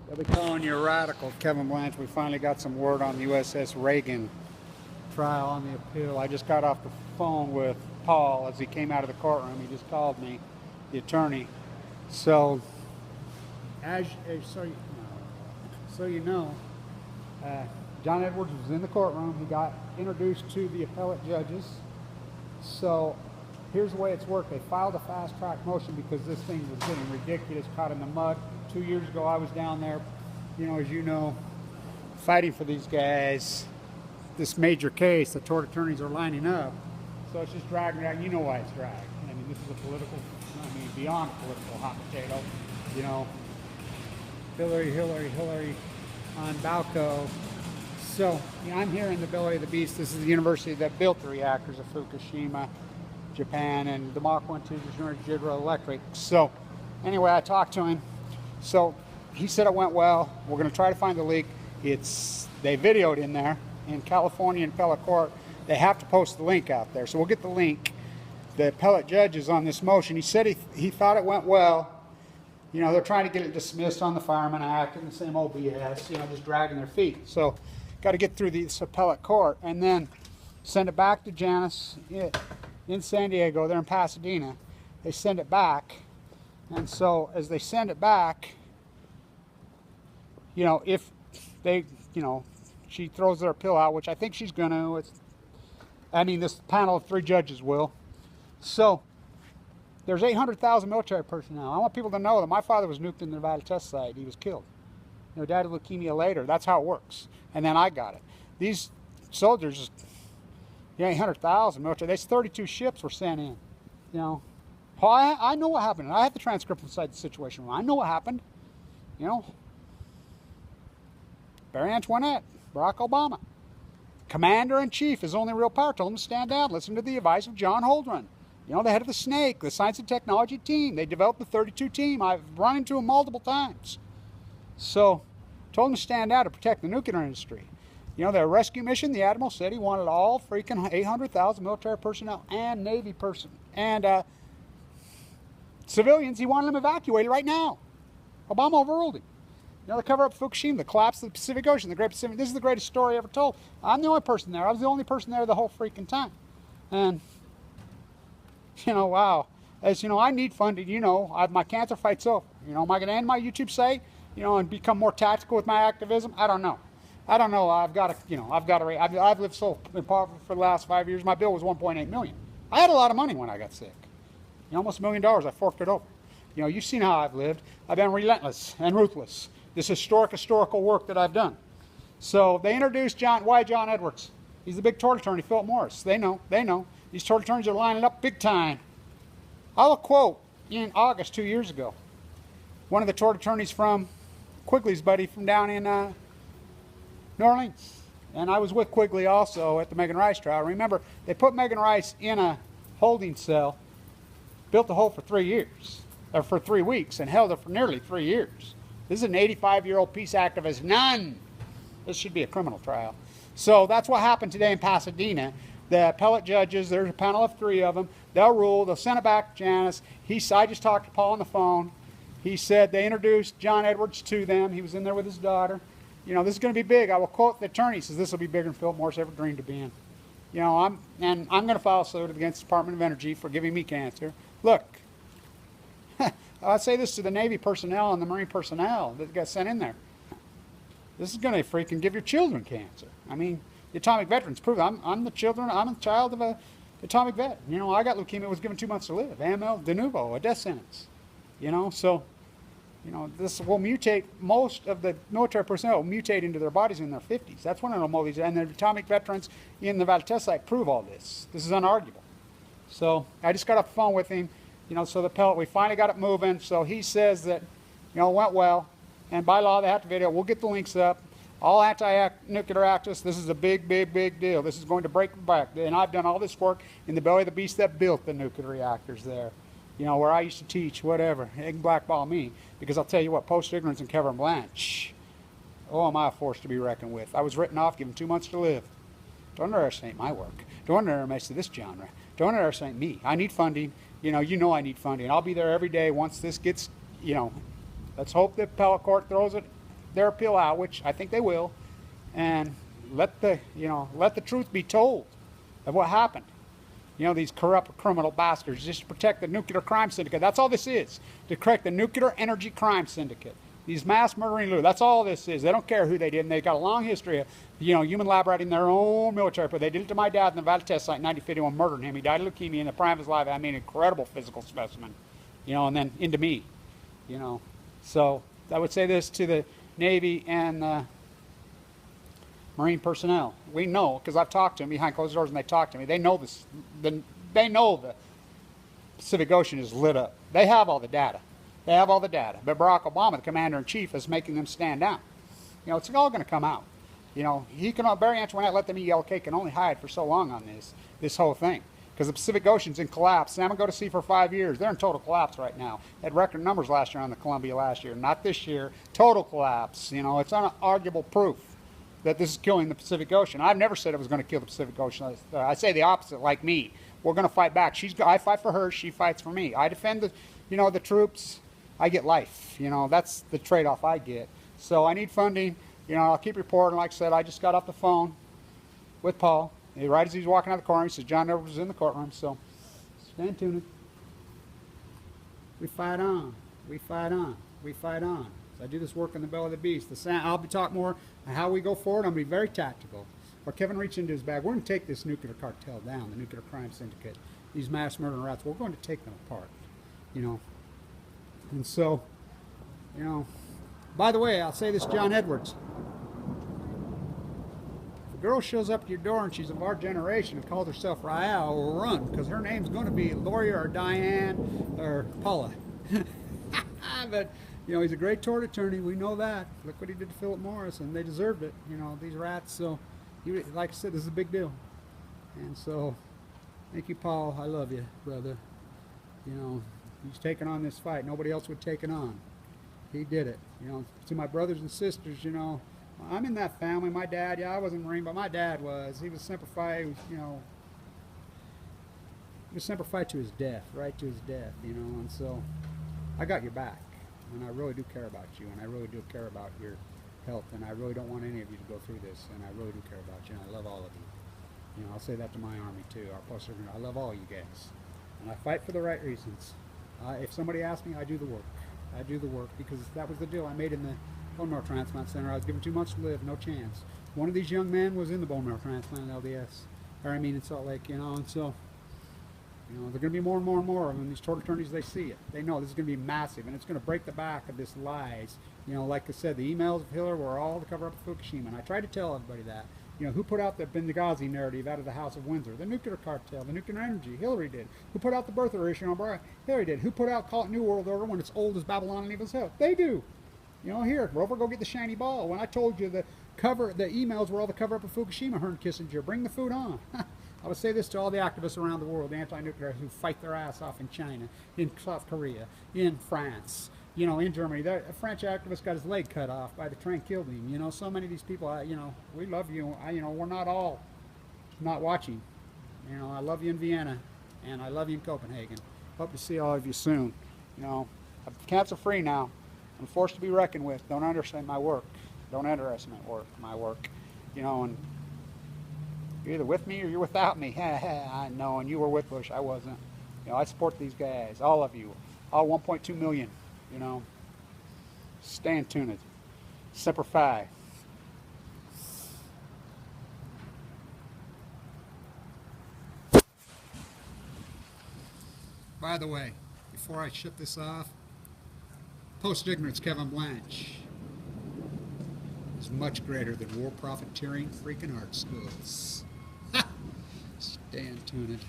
They'll be calling you a radical, Kevin Blanch. We finally got some word on the U.S.S. Reagan trial on the appeal. I just got off the phone with Paul as he came out of the courtroom. He just called me, the attorney. So, so you know, John Edwards was in the courtroom. He got introduced to the appellate judges. So here's the way it's worked. They filed a fast track motion because this thing was getting ridiculous, caught in the mud. 2 years ago I was down there, as you know, fighting for these guys. This major case, the tort attorneys are lining up. So it's just dragging around. You know why it's dragged. I mean, this is a political, beyond political hot potato. Hillary on Balco. So, I'm here in the belly of the beast. This is the university that built the reactors of Fukushima, Japan, and the Mach 1, 2 is General Electric. So, anyway, I talked to him. So, he said it went well. We're going to try to find the leak. They videoed in there. In California and appellate court, they have to post the link out there. So we'll get the link. The appellate judge is on this motion. He said he thought it went well. They're trying to get it dismissed on the Fireman Act and the same old BS, just dragging their feet. So got to get through this appellate court and then send it back to Janice in San Diego. They're in Pasadena. They send it back. And so as they send it back, if they, she throws their appeal out, which I think she's going to. This panel of 3 judges will. So there's 800,000 military personnel. I want people to know that my father was nuked in the Nevada test site. He was killed. Died of leukemia later. That's how it works. And then I got it. These soldiers, 800,000 military. There's 32 ships were sent in. I know what happened. I have the transcript inside the situation room. I know what happened. Barry Antoinette, Barack Obama. Commander-in-Chief, his only real power, told him to stand down. Listen to the advice of John Holdren. The head of the SNAKE, the Science and Technology team. They developed the 32 team. I've run into him multiple times. So, told him to stand down to protect the nuclear industry. Their rescue mission, the Admiral said he wanted all freaking 800,000 military personnel and Navy and civilians. He wanted them evacuated right now. Obama overruled him. The cover-up of Fukushima, the collapse of the Pacific Ocean, the Great Pacific. This is the greatest story ever told. I'm the only person there. I was the only person there the whole freaking time. And, wow. As I need funding. My cancer fight's over. Am I going to end my YouTube site, and become more tactical with my activism? I don't know. I've got to, I've lived so in poverty for the last 5 years. My bill was $1.8 million. I had a lot of money when I got sick. Almost $1 million. I forked it over. You've seen how I've lived. I've been relentless and ruthless. This historical work that I've done. So they introduced why John Edwards? He's the big tort attorney, Philip Morris. They know. These tort attorneys are lining up big time. I'll quote in August 2 years ago, one of the tort attorneys from Quigley's buddy from down in New Orleans. And I was with Quigley also at the Megan Rice trial. Remember, they put Megan Rice in a holding cell, built the hole for 3 years, or for 3 weeks, and held her for nearly 3 years. This is an 85-year-old peace activist. None. This should be a criminal trial. So that's what happened today in Pasadena. The appellate judges, there's a panel of 3 of them. They'll rule. They'll send it back to Janice. I just talked to Paul on the phone. He said they introduced John Edwards to them. He was in there with his daughter. This is going to be big. I will quote the attorney. He says this will be bigger than Philip Morris ever dreamed of being. I'm going to file a suit against the Department of Energy for giving me cancer. Look. I'd say this to the Navy personnel and the Marine personnel that got sent in there. This is going to freaking give your children cancer. The atomic veterans prove it. I'm a child of a atomic vet. I got leukemia, was given 2 months to live. AML de novo, a death sentence. This will mutate. Most of the military personnel will mutate into their bodies in their 50s. That's when it'll mold. And the atomic veterans in the Nevada test site prove all this. This is unarguable. So I just got off the phone with him. So the appellate, we finally got it moving. So he says that, it went well. And by law, they have to video. We'll get the links up. All anti-nuclear activists, this is a big, big, big deal. This is going to break the back. And I've done all this work in the belly of the beast that built the nuclear reactors there. Where I used to teach, whatever. They can blackball me. Because I'll tell you what, post-ignorance and Kevin Blanch, am I a force to be reckoned with. I was written off, given 2 months to live. Don't underestimate my work. Don't underestimate this genre. Don't underestimate me. I need funding. I need funding. I'll be there every day once this gets, let's hope the appellate court throws it their appeal out, which I think they will, and let the truth be told of what happened. These corrupt criminal bastards, just to protect the nuclear crime syndicate. That's all this is, to correct the nuclear energy crime syndicate. These mass murdering loot, that's all this is. They don't care who they did, and they've got a long history of, human lab writing their own military. But they did it to my dad in the Nevada test site in 1951, murdering him. He died of leukemia in the prime of his life. I mean, incredible physical specimen, and then into me, So I would say this to the Navy and Marine personnel. We know, because I've talked to them behind closed doors and they talk to me. They know this. They know the Pacific Ocean is lit up. They have all the data. They have all the data. But Barack Obama, the commander-in-chief, is making them stand down. It's all going to come out. Barry Antoinette let them eat yellow cake and only hide for so long on this whole thing. Because the Pacific Ocean's in collapse. Salmon go to sea for 5 years. They're in total collapse right now. Had record numbers last year on the Columbia last year. Not this year. Total collapse. It's unarguable proof that this is killing the Pacific Ocean. I've never said it was going to kill the Pacific Ocean. I say the opposite, like me. We're going to fight back. I fight for her. She fights for me. I defend the troops. I get life. That's the trade-off I get. So I need funding. I'll keep reporting. Like I said, I just got off the phone with Paul. Right as he's walking out of the courtroom, he says John Edwards is in the courtroom. So stand tuned. We fight on. We fight on. We fight on. So I do this work in the belly of the beast. I'll be talking more on how we go forward. I'm going to be very tactical. Or Kevin reached into his bag. We're going to take this nuclear cartel down, the nuclear crime syndicate, these mass murder rats. We're going to take them apart, And so, by the way, I'll say this, John Edwards. If a girl shows up at your door and she's of our generation and calls herself Rael, we'll run, because her name's going to be Lori or Diane or Paula. But he's a great tort attorney. We know that. Look what he did to Philip Morris, and they deserved it. These rats. So, like I said, this is a big deal. And so, thank you, Paul. I love you, brother. He's taking on this fight. Nobody else would take it on. He did it. To my brothers and sisters, I'm in that family. My dad, I wasn't a Marine, but my dad was. He was Semper Fi. He was Semper Fi to his death, right to his death. And so, I got your back. And I really do care about you, and I really do care about your health, and I really don't want any of you to go through this, and I really do care about you, and I love all of you. I'll say that to my Army too, our post. I love all you guys, and I fight for the right reasons. If somebody asks me, I do the work. I do the work because that was the deal I made in the bone marrow transplant center. I was given 2 months to live, no chance. One of these young men was in the bone marrow transplant in LDS, in Salt Lake, and so. There are going to be more and more and more of them. These tort attorneys, they see it. They know this is going to be massive, and it's going to break the back of this lies. Like I said, the emails of Hillary were all the cover-up of Fukushima, and I try to tell everybody that. Who put out the Benghazi narrative out of the House of Windsor? The nuclear cartel, the nuclear energy, Hillary did. Who put out the birther issue on Brian? Hillary did. Who put out Call It New World Order when it's old as Babylon and evil as hell? They do. Here, Rover, go get the shiny ball. When I told you the emails were all the cover-up of Fukushima, Herman Kissinger, bring the food on. I would say this to all the activists around the world, the anti-nuclear, who fight their ass off in China, in South Korea, in France, in Germany. A French activist got his leg cut off by the train, killed him. So many of these people, we love you. We're not all not watching. I love you in Vienna, and I love you in Copenhagen. Hope to see all of you soon. I'm cancer-free now. I'm forced to be reckoned with. Don't underestimate my work. Don't underestimate my work. And you're either with me or you're without me. I know, and you were with Bush. I wasn't. I support these guys, all of you, all 1.2 million. Stand tuned. Semper Fi. By the way, before I shut this off, post-ignorance Kevin Blanch is much greater than war profiteering freaking art schools. Stand tuned.